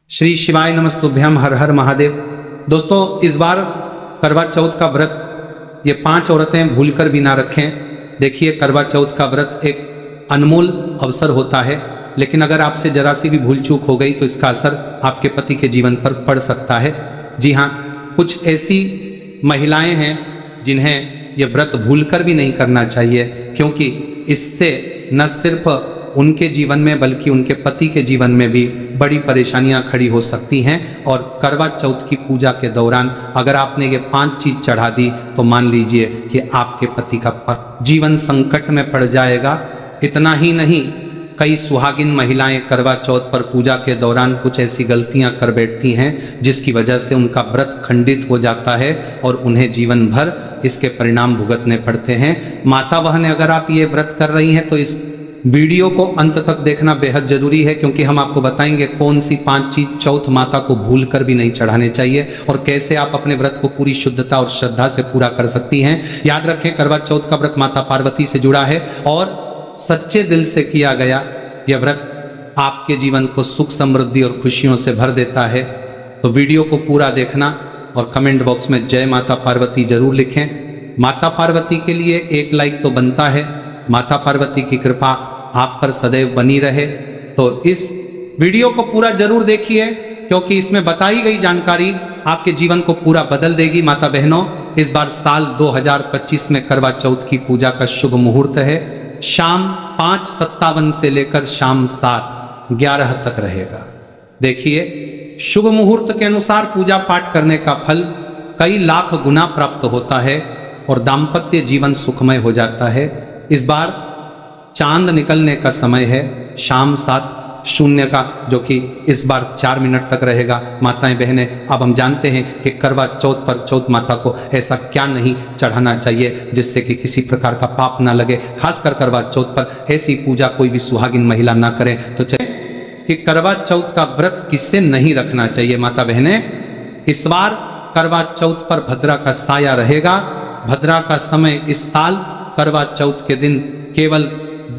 श्री शिवाय नमस्तुभ्यम, हर हर महादेव। दोस्तों, इस बार करवा चौथ का व्रत ये 5 औरतें भूलकर भी ना रखें। देखिए, करवा चौथ का व्रत एक अनमोल अवसर होता है, लेकिन अगर आपसे जरा सी भी भूल चूक हो गई तो इसका असर आपके पति के जीवन पर पड़ सकता है। जी हाँ, कुछ ऐसी महिलाएं हैं जिन्हें ये व्रत भूलकर भी नहीं करना चाहिए, क्योंकि इससे न सिर्फ उनके जीवन में बल्कि उनके पति के जीवन में भी बड़ी परेशानियां खड़ी हो सकती हैं। और करवा चौथ की पूजा के दौरान अगर आपने ये 5 चीज चढ़ा दी तो मान लीजिए कि आपके पति का जीवन संकट में पड़ जाएगा। इतना ही नहीं, कई सुहागिन महिलाएं करवा चौथ पर पूजा के दौरान कुछ ऐसी गलतियां कर बैठती हैं जिसकी वजह से उनका व्रत खंडित हो जाता है और उन्हें जीवन भर इसके परिणाम भुगतने पड़ते हैं। माता बहनें, अगर आप ये व्रत कर रही हैं तो इस वीडियो को अंत तक देखना बेहद जरूरी है, क्योंकि हम आपको बताएंगे कौन सी 5 चीज चौथ माता को भूलकर भी नहीं चढ़ाने चाहिए और कैसे आप अपने व्रत को पूरी शुद्धता और श्रद्धा से पूरा कर सकती हैं। याद रखें, करवा चौथ का व्रत माता पार्वती से जुड़ा है और सच्चे दिल से किया गया यह व्रत आपके जीवन को सुख, समृद्धि और खुशियों से भर देता है। तो वीडियो को पूरा देखना और कमेंट बॉक्स में जय माता पार्वती जरूर लिखें। माता पार्वती के लिए एक लाइक तो बनता है। माता पार्वती की कृपा आप पर सदैव बनी रहे। तो इस वीडियो को पूरा जरूर देखिए, क्योंकि इसमें बताई गई जानकारी आपके जीवन को पूरा बदल देगी। माता बहनों, इस बार साल 2025 में करवा चौथ की पूजा का शुभ मुहूर्त है। शाम 5:57 से लेकर शाम 7:11 तक रहेगा। देखिए, शुभ मुहूर्त के अनुसार पूजा पाठ करने का फल कई लाख गुना प्राप्त होता है और दाम्पत्य जीवन सुखमय हो जाता है। इस बार चांद निकलने का समय है शाम 7:00 का, जो कि इस बार 4 मिनट तक रहेगा। माताएं बहनें, अब हम जानते हैं कि करवा चौथ पर चौथ माता को ऐसा क्या नहीं चढ़ाना चाहिए जिससे कि किसी प्रकार का पाप ना लगे। खासकर करवा चौथ पर ऐसी पूजा कोई भी सुहागिन महिला ना करे। तो चलिए कि करवा चौथ का व्रत किससे नहीं रखना चाहिए। माता बहनें, इस बार करवा चौथ पर भद्रा का साया रहेगा। भद्रा का समय इस साल करवा चौथ के दिन केवल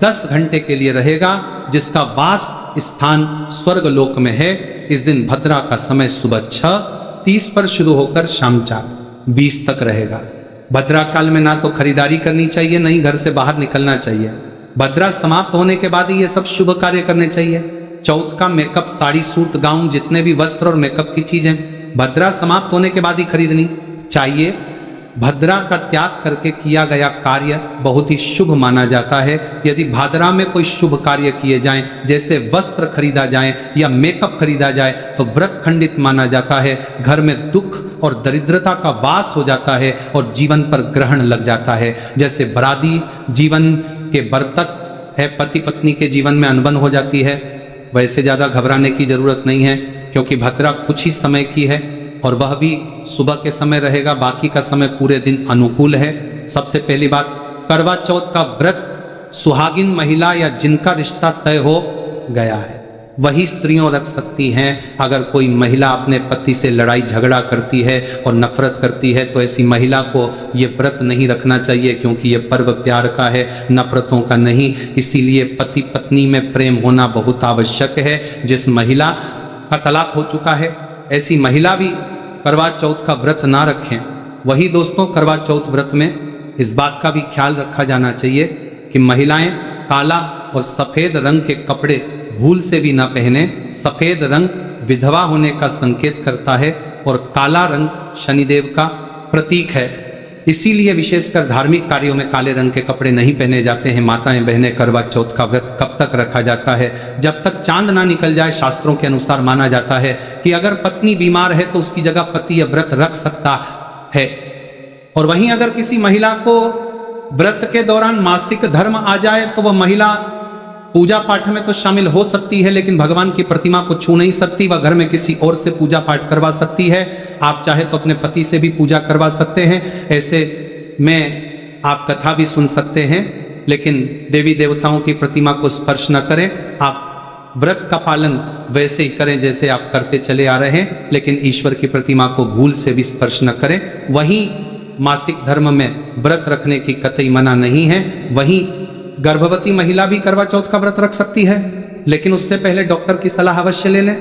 10 घंटे के लिए रहेगा, जिसका वास स्थान स्वर्ग लोक में है। इस दिन भद्रा का समय सुबह 6:30 पर शुरू होकर शाम 4:20 तक रहेगा। भद्रा काल में ना तो खरीदारी करनी चाहिए, नहीं घर से बाहर निकलना चाहिए। भद्रा समाप्त होने के बाद ही ये सब शुभ कार्य करने चाहिए। चौथ का मेकअप, साड़ी, सूट, गाउन, जितने भी वस्त्र और मेकअप की चीजें भद्रा समाप्त होने के बाद ही खरीदनी चाहिए। भद्रा का त्याग करके किया गया कार्य बहुत ही शुभ माना जाता है। यदि भाद्रा में कोई शुभ कार्य किए जाएं, जैसे वस्त्र खरीदा जाए या मेकअप खरीदा जाए, तो व्रत खंडित माना जाता है। घर में दुख और दरिद्रता का वास हो जाता है और जीवन पर ग्रहण लग जाता है। जैसे बरादी जीवन के बरतक है, पति पत्नी के जीवन में अनबन हो जाती है, वैसे ज्यादा घबराने की जरूरत नहीं है, क्योंकि भद्रा कुछ ही समय की है और वह भी सुबह के समय रहेगा। बाकी का समय पूरे दिन अनुकूल है। सबसे पहली बात, करवा चौथ का व्रत सुहागिन महिला या जिनका रिश्ता तय हो गया है वही स्त्रियों रख सकती हैं। अगर कोई महिला अपने पति से लड़ाई झगड़ा करती है और नफरत करती है तो ऐसी महिला को ये व्रत नहीं रखना चाहिए, क्योंकि ये पर्व प्यार का है, नफरतों का नहीं। इसीलिए पति पत्नी में प्रेम होना बहुत आवश्यक है। जिस महिला का तलाक हो चुका है, ऐसी महिला भी करवा चौथ का व्रत ना रखें। वही दोस्तों, करवा चौथ व्रत में इस बात का भी ख्याल रखा जाना चाहिए कि महिलाएं काला और सफेद रंग के कपड़े भूल से भी ना पहने। सफेद रंग विधवा होने का संकेत करता है और काला रंग शनिदेव का प्रतीक है। इसीलिए विशेषकर धार्मिक कार्यों में काले रंग के कपड़े नहीं पहने जाते हैं। माताएं बहनें, करवा चौथ का व्रत कब तक रखा जाता है? जब तक चांद ना निकल जाए। शास्त्रों के अनुसार माना जाता है कि अगर पत्नी बीमार है तो उसकी जगह पति यह व्रत रख सकता है। और वहीं अगर किसी महिला को व्रत के दौरान मासिक धर्म आ जाए तो वह महिला पूजा पाठ में तो शामिल हो सकती है, लेकिन भगवान की प्रतिमा को छू नहीं सकती। वह घर में किसी और से पूजा पाठ करवा सकती है। आप चाहे तो अपने पति से भी पूजा करवा सकते हैं। ऐसे में आप कथा भी सुन सकते हैं, लेकिन देवी देवताओं की प्रतिमा को स्पर्श न करें। आप व्रत का पालन वैसे ही करें जैसे आप करते चले आ रहे हैं, लेकिन ईश्वर की प्रतिमा को भूल से भी स्पर्श न करें। वहीं मासिक धर्म में व्रत रखने की कतई मना नहीं है। वहीं गर्भवती महिला भी करवा चौथ का व्रत रख सकती है, लेकिन उससे पहले डॉक्टर की सलाह अवश्य ले लें।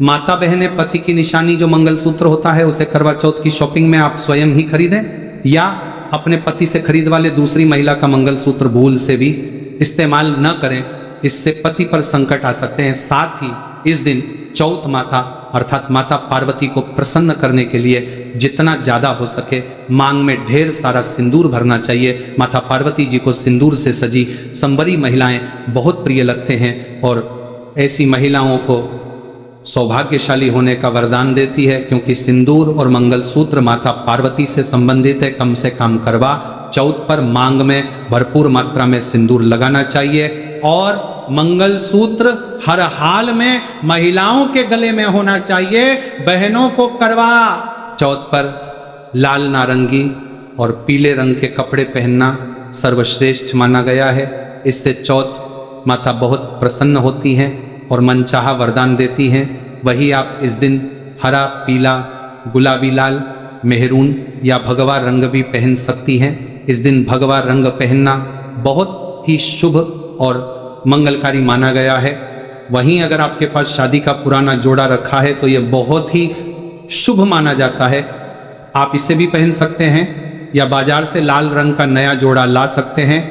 माता बहनें पति की निशानी जो मंगलसूत्र होता है उसे करवा चौथ की शॉपिंग में आप स्वयं ही खरीदें या अपने पति से खरीद वाले दूसरी महिला का मंगलसूत्र भूल से भी इस्तेमाल न करें, इससे पति पर संकट आ सकते हैं। साथ ही इस दिन चौथ माता अर्थात माता पार्वती को प्रसन्न करने के लिए जितना ज्यादा हो सके मांग में ढेर सारा सिंदूर भरना चाहिए। माता पार्वती जी को सिंदूर से सजी संबरी महिलाएं बहुत प्रिय लगते हैं और ऐसी महिलाओं को सौभाग्यशाली होने का वरदान देती है, क्योंकि सिंदूर और मंगलसूत्र माता पार्वती से संबंधित है। कम से कम करवा चौथ पर मांग में भरपूर मात्रा में सिंदूर लगाना चाहिए और मंगलसूत्र हर हाल में महिलाओं के गले में होना चाहिए। बहनों को करवा चौथ पर लाल नारंगी और पीले रंग के कपड़े पहनना सर्वश्रेष्ठ माना गया है। इससे चौथ माता बहुत प्रसन्न होती हैं और मनचाहा वरदान देती हैं। वही आप इस दिन हरा, पीला, गुलाबी, लाल, मेहरून या भगवा रंग भी पहन सकती हैं। इस दिन भगवा रंग पहनना बहुत ही शुभ और मंगलकारी माना गया है। वहीं अगर आपके पास शादी का पुराना जोड़ा रखा है तो यह बहुत ही शुभ माना जाता है। आप इसे भी पहन सकते हैं या बाजार से लाल रंग का नया जोड़ा ला सकते हैं।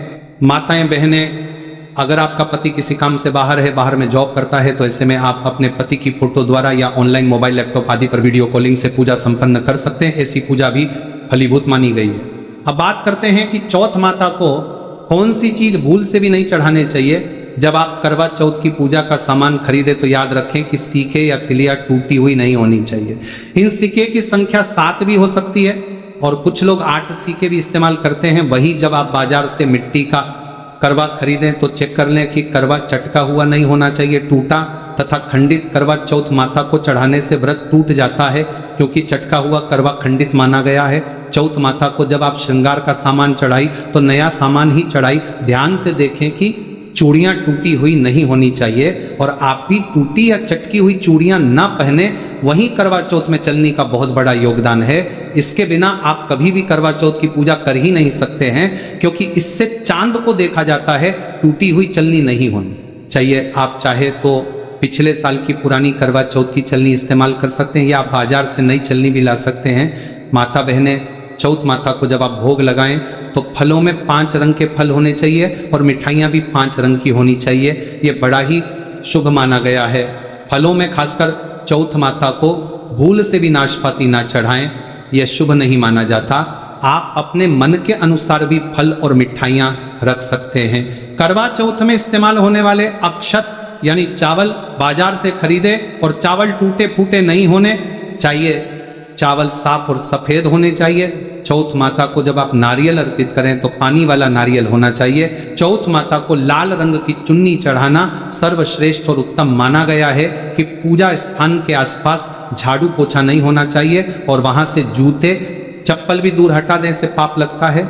माताएं, बहनें, अगर आपका पति किसी काम से बाहर है, बाहर में जॉब करता है, तो ऐसे में आप अपने पति की फोटो द्वारा या ऑनलाइन मोबाइल, लैपटॉप आदि पर वीडियो कॉलिंग से पूजा संपन्न कर सकते हैं। ऐसी पूजा भी फलीभूत मानी गई है। अब बात करते हैं कि चौथ माता को कौन सी चीज भूल से भी नहीं चढ़ाने चाहिए। जब आप करवा चौथ की पूजा का सामान खरीदे तो याद रखें कि सीके या तिलिया टूटी हुई नहीं होनी चाहिए। इन सिक्के की संख्या 7 भी हो सकती है और कुछ लोग 8 सिक्के भी इस्तेमाल करते हैं। वही जब आप बाजार से मिट्टी का करवा खरीदें तो चेक कर लें कि करवा चटका हुआ नहीं होना चाहिए, टूटा तथा खंडित करवा चौथ माता को चढ़ाने से व्रत टूट जाता है, क्योंकि चटका हुआ करवा खंडित माना गया है। चौथ माता को जब आप श्रृंगार का सामान चढ़ाई तो नया सामान ही चढ़ाई। ध्यान से देखें कि चूड़ियां टूटी हुई नहीं होनी चाहिए और आप भी टूटी या चटकी हुई चूड़ियां ना पहने। वहीं करवा चौथ में चलनी का बहुत बड़ा योगदान है। इसके बिना आप कभी भी करवा चौथ की पूजा कर ही नहीं सकते हैं, क्योंकि इससे चांद को देखा जाता है। टूटी हुई चलनी नहीं होनी चाहिए। आप चाहे तो पिछले साल की पुरानी करवा चौथ की चलनी इस्तेमाल कर सकते हैं या आप बाजार से नई चलनी भी ला सकते हैं। माता बहनें, चौथ माता को जब आप भोग लगाएं तो फलों में 5 रंग के फल होने चाहिए और मिठाइयाँ भी 5 रंग की होनी चाहिए। ये बड़ा ही शुभ माना गया है। फलों में खासकर चौथ माता को भूल से भी नाशपाती ना चढ़ाएं, यह शुभ नहीं माना जाता। आप अपने मन के अनुसार भी फल और मिठाइयाँ रख सकते हैं। करवा चौथ में इस्तेमाल होने वाले अक्षत यानी चावल बाजार से खरीदे और चावल टूटे फूटे नहीं होने चाहिए। चावल साफ और सफेद होने चाहिए। चौथ माता को जब आप नारियल अर्पित करें तो पानी वाला नारियल होना चाहिए। चौथ माता को लाल रंग की चुन्नी चढ़ाना सर्वश्रेष्ठ और उत्तम माना गया है कि पूजा स्थान के आसपास झाड़ू पोछा नहीं होना चाहिए और वहां से जूते चप्पल भी दूर हटा दें, से पाप लगता है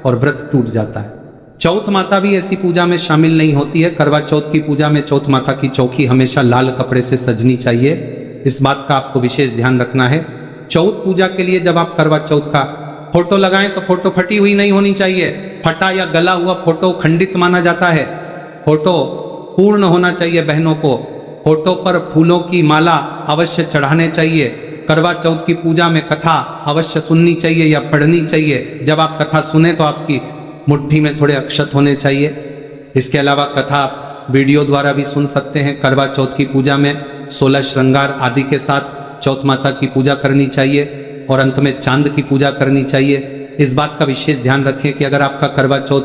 और व्रत टूट जाता है। चौथ माता भी ऐसी पूजा में शामिल नहीं होती है। करवा चौथ की पूजा में चौथ माता की चौकी हमेशा लाल कपड़े से सजनी चाहिए। इस बात का आपको विशेष ध्यान रखना है। चौथ पूजा के लिए जब आप करवा चौथ का फोटो लगाएं तो फोटो फटी हुई नहीं होनी चाहिए। फटा या गला हुआ फोटो खंडित माना जाता है। फोटो पूर्ण होना चाहिए। बहनों को फोटो पर फूलों की माला अवश्य चढ़ाने चाहिए। करवा चौथ की पूजा में कथा अवश्य सुननी चाहिए या पढ़नी चाहिए। जब आप कथा सुने तो आपकी मुट्ठी में थोड़े अक्षत होने चाहिए। इसके अलावा कथा वीडियो द्वारा भी सुन सकते हैं। करवा चौथ की पूजा में 16 श्रृंगार आदि के साथ चौथ माता की पूजा करनी चाहिए और अंत में चांद की पूजा करनी चाहिए। इस बात का विशेष ध्यान रखें कि अगर आपका करवा चौथ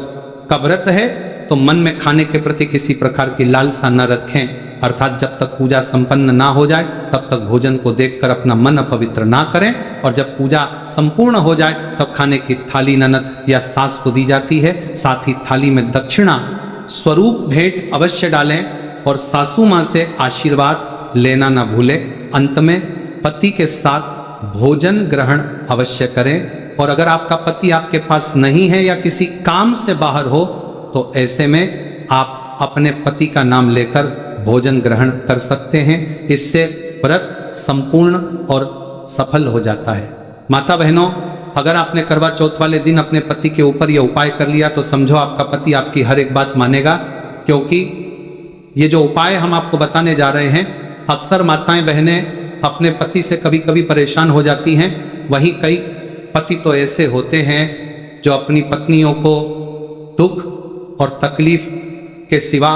का व्रत है तो मन में खाने के प्रति किसी प्रकार की लालसा न रखें, अर्थात जब तक पूजा संपन्न ना हो जाए तब तक भोजन को देखकर अपना मन अपवित्र ना करें और जब पूजा संपूर्ण हो जाए तब खाने की थाली ननद या सास को दी जाती है। साथ ही थाली में दक्षिणा स्वरूप भेंट अवश्य डालें और सासू माँ से आशीर्वाद लेना ना भूलें। अंत में पति के साथ भोजन ग्रहण अवश्य करें और अगर आपका पति आपके पास नहीं है या किसी काम से बाहर हो तो ऐसे में आप अपने पति का नाम लेकर भोजन ग्रहण कर सकते हैं। इससे व्रत संपूर्ण और सफल हो जाता है। माता बहनों, अगर आपने करवा चौथ वाले दिन अपने पति के ऊपर यह उपाय कर लिया तो समझो आपका पति आपकी हर एक बात मानेगा, क्योंकि ये जो उपाय हम आपको बताने जा रहे हैं अक्सर माताएं बहनें अपने पति से कभी कभी परेशान हो जाती हैं, वहीं कई पति तो ऐसे होते हैं जो अपनी पत्नियों को दुख और तकलीफ के सिवा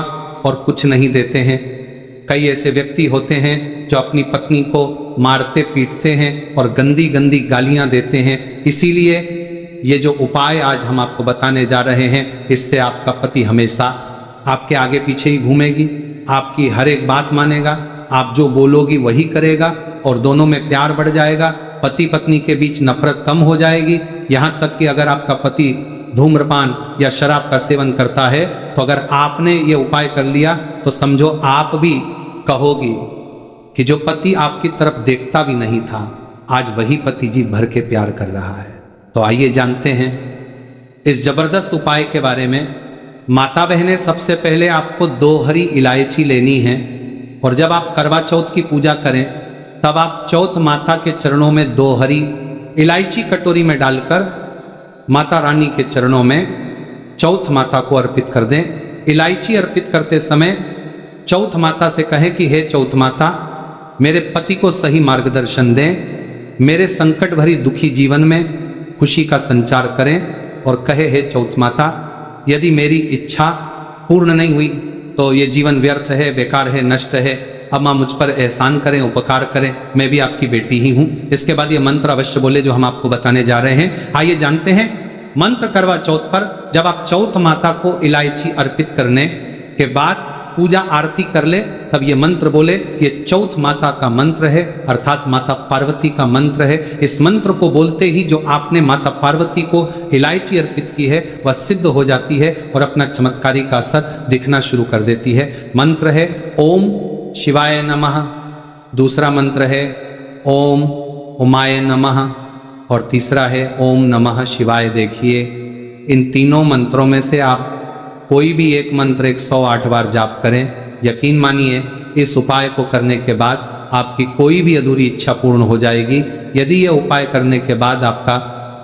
और कुछ नहीं देते हैं। कई ऐसे व्यक्ति होते हैं जो अपनी पत्नी को मारते पीटते हैं और गंदी गंदी गालियां देते हैं। इसीलिए ये जो उपाय आज हम आपको बताने जा रहे हैं, इससे आपका पति हमेशा आपके आगे पीछे ही घूमेगी, आपकी हर एक बात मानेगा, आप जो बोलोगी वही करेगा और दोनों में प्यार बढ़ जाएगा, पति पत्नी के बीच नफरत कम हो जाएगी। यहाँ तक कि अगर आपका पति धूम्रपान या शराब का सेवन करता है तो अगर आपने ये उपाय कर लिया तो समझो आप भी कहोगी कि जो पति आपकी तरफ देखता भी नहीं था, आज वही पति जी भर के प्यार कर रहा है। तो आइए जानते हैं इस जबरदस्त उपाय के बारे में। माता बहनें, सबसे पहले आपको 2 हरी इलायची लेनी है और जब आप करवा चौथ की पूजा करें तब आप चौथ माता के चरणों में 2 हरी इलायची कटोरी में डालकर माता रानी के चरणों में चौथ माता को अर्पित कर दें। इलायची अर्पित करते समय चौथ माता से कहें कि हे चौथ माता, मेरे पति को सही मार्गदर्शन दें, मेरे संकट भरी दुखी जीवन में खुशी का संचार करें और कहे हे चौथ माता, यदि मेरी इच्छा पूर्ण नहीं हुई तो ये जीवन व्यर्थ है, बेकार है, नष्ट है। अब माँ मुझ पर एहसान करें, उपकार करें, मैं भी आपकी बेटी ही हूँ। इसके बाद ये मंत्र अवश्य बोले जो हम आपको बताने जा रहे हैं। आइए जानते हैं मंत्र करवा चौथ पर। जब आप चौथ माता को इलायची अर्पित करने के बाद पूजा आरती कर ले तब ये मंत्र बोले। ये चौथ माता का मंत्र है, अर्थात माता पार्वती का मंत्र है। इस मंत्र को बोलते ही जो आपने माता पार्वती को इलायची अर्पित की है वह सिद्ध हो जाती है और अपना चमत्कारी का असर दिखना शुरू कर देती है। मंत्र है ओम शिवाय नमः, दूसरा मंत्र है ओम उमाय नमः और तीसरा है ओम नमः शिवाय। देखिए इन तीनों मंत्रों में से आप कोई भी एक मंत्र 108 बार जाप करें। यकीन मानिए इस उपाय को करने के बाद आपकी कोई भी अधूरी इच्छा पूर्ण हो जाएगी। यदि ये उपाय करने के बाद आपका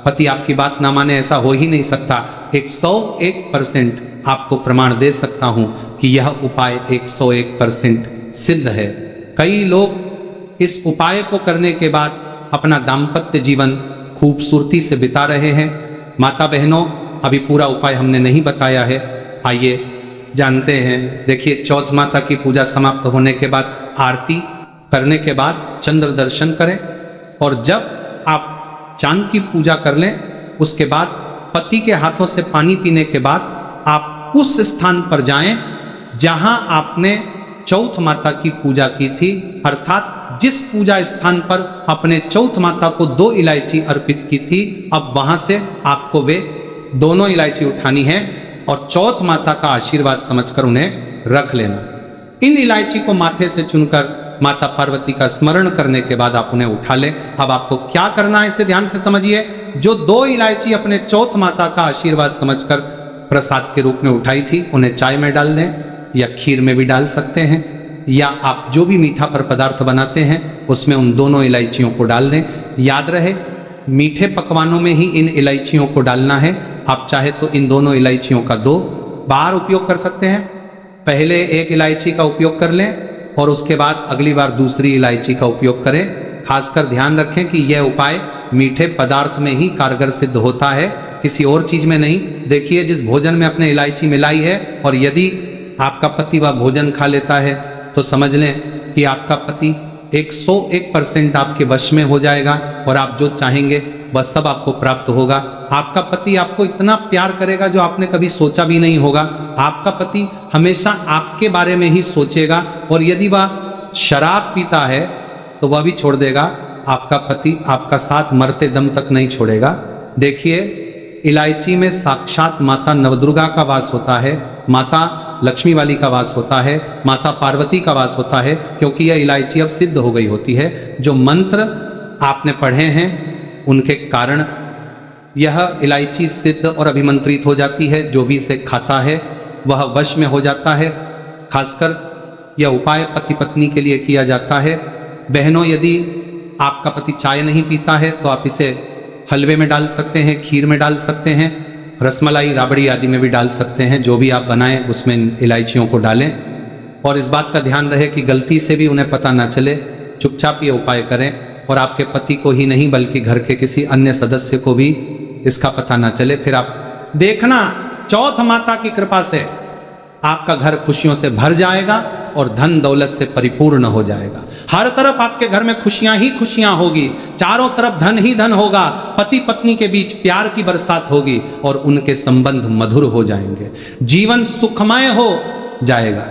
पति आपकी बात ना माने, ऐसा हो ही नहीं सकता। 101% आपको प्रमाण दे सकता हूं कि यह उपाय 101% सिद्ध है। कई लोग इस उपाय को करने के बाद अपना दाम्पत्य जीवन खूबसूरती से बिता रहे हैं। माता बहनों, अभी पूरा उपाय हमने नहीं बताया है, आइए जानते हैं। देखिए चौथ माता की पूजा समाप्त होने के बाद आरती करने के बाद चंद्र दर्शन करें और जब आप चांद की पूजा कर लें उसके बाद पति के हाथों से पानी पीने के बाद आप उस स्थान पर जाएं जहां आपने चौथ माता की पूजा की थी, अर्थात जिस पूजा स्थान पर अपने चौथ माता को 2 इलायची अर्पित की थी, अब वहां से आपको वे दोनों इलायची उठानी है और चौथ माता का आशीर्वाद समझकर उन्हें रख लेना। इन इलायची को माथे से चुनकर माता पार्वती का स्मरण करने के बाद आप उन्हें उठा लें। अब आपको क्या करना है इसे ध्यान से समझिए। जो 2 इलायची अपने चौथ माता का आशीर्वाद समझकर प्रसाद के रूप में उठाई थी, उन्हें चाय में डाल दें या खीर में भी डाल सकते हैं, या आप जो भी मीठा पर पदार्थ बनाते हैं उसमें उन दोनों इलायचियों को डाल दें। याद रहे मीठे पकवानों में ही इन इलायचियों को डालना है। आप चाहे तो इन दोनों इलायचियों का 2 बार उपयोग कर सकते हैं। पहले एक इलायची का उपयोग कर लें और उसके बाद अगली बार दूसरी इलायची का उपयोग करें। खासकर ध्यान रखें कि यह उपाय मीठे पदार्थ में ही कारगर सिद्ध होता है, किसी और चीज में नहीं। देखिए जिस भोजन में आपने इलायची मिलाई है और यदि आपका पति वह भोजन खा लेता है तो समझ लें कि आपका पति 101% आपके वश में हो जाएगा और आप जो चाहेंगे वह सब आपको प्राप्त होगा। आपका पति आपको इतना प्यार करेगा जो आपने कभी सोचा भी नहीं होगा। आपका पति हमेशा आपके बारे में ही सोचेगा और यदि वह शराब पीता है तो वह भी छोड़ देगा। आपका पति आपका साथ मरते दम तक नहीं छोड़ेगा। देखिए इलायची में साक्षात माता नवदुर्गा का वास होता है, माता लक्ष्मी वाली का वास होता है, माता पार्वती का वास होता है, क्योंकि यह इलायची अब सिद्ध हो गई होती है। जो मंत्र आपने पढ़े हैं उनके कारण यह इलायची सिद्ध और अभिमंत्रित हो जाती है। जो भी इसे खाता है वह वश में हो जाता है। खासकर यह उपाय पति पत्नी के लिए किया जाता है। बहनों, यदि आपका पति चाय नहीं पीता है तो आप इसे हलवे में डाल सकते हैं, खीर में डाल सकते हैं, रसमलाई राबड़ी आदि में भी डाल सकते हैं। जो भी आप बनाएं उसमें इलायचियों को डालें और इस बात का ध्यान रहे कि गलती से भी उन्हें पता ना चले, चुपचाप ये उपाय करें और आपके पति को ही नहीं बल्कि घर के किसी अन्य सदस्य को भी इसका पता ना चले। फिर आप देखना चौथ माता की कृपा से आपका घर खुशियों से भर जाएगा और धन दौलत से परिपूर्ण हो जाएगा। हर तरफ आपके घर में खुशियां ही खुशियां होगी, चारों तरफ धन ही धन होगा, पति पत्नी के बीच प्यार की बरसात होगी और उनके संबंध मधुर हो जाएंगे, जीवन सुखमय हो जाएगा।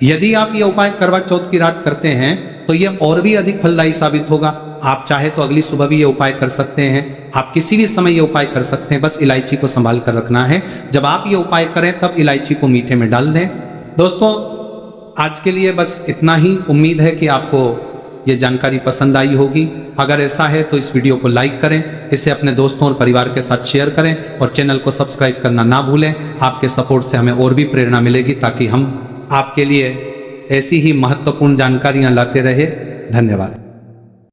यदि आप ये उपाय करवा चौथ की रात करते हैं तो ये और भी अधिक फलदायी साबित होगा। आप चाहे तो अगली सुबह भी ये उपाय कर सकते हैं, आप किसी भी समय ये उपाय कर सकते हैं, बस इलायची को संभाल कर रखना है। जब आप ये उपाय करें तब इलायची को मीठे में डाल दें। दोस्तों आज के लिए बस इतना ही। उम्मीद है कि आपको ये जानकारी पसंद आई होगी। अगर ऐसा है तो इस वीडियो को लाइक करें, इसे अपने दोस्तों और परिवार के साथ शेयर करें और चैनल को सब्सक्राइब करना ना भूलें। आपके सपोर्ट से हमें और भी प्रेरणा मिलेगी ताकि हम आपके लिए ऐसी ही महत्वपूर्ण जानकारियां लाते रहे। धन्यवाद।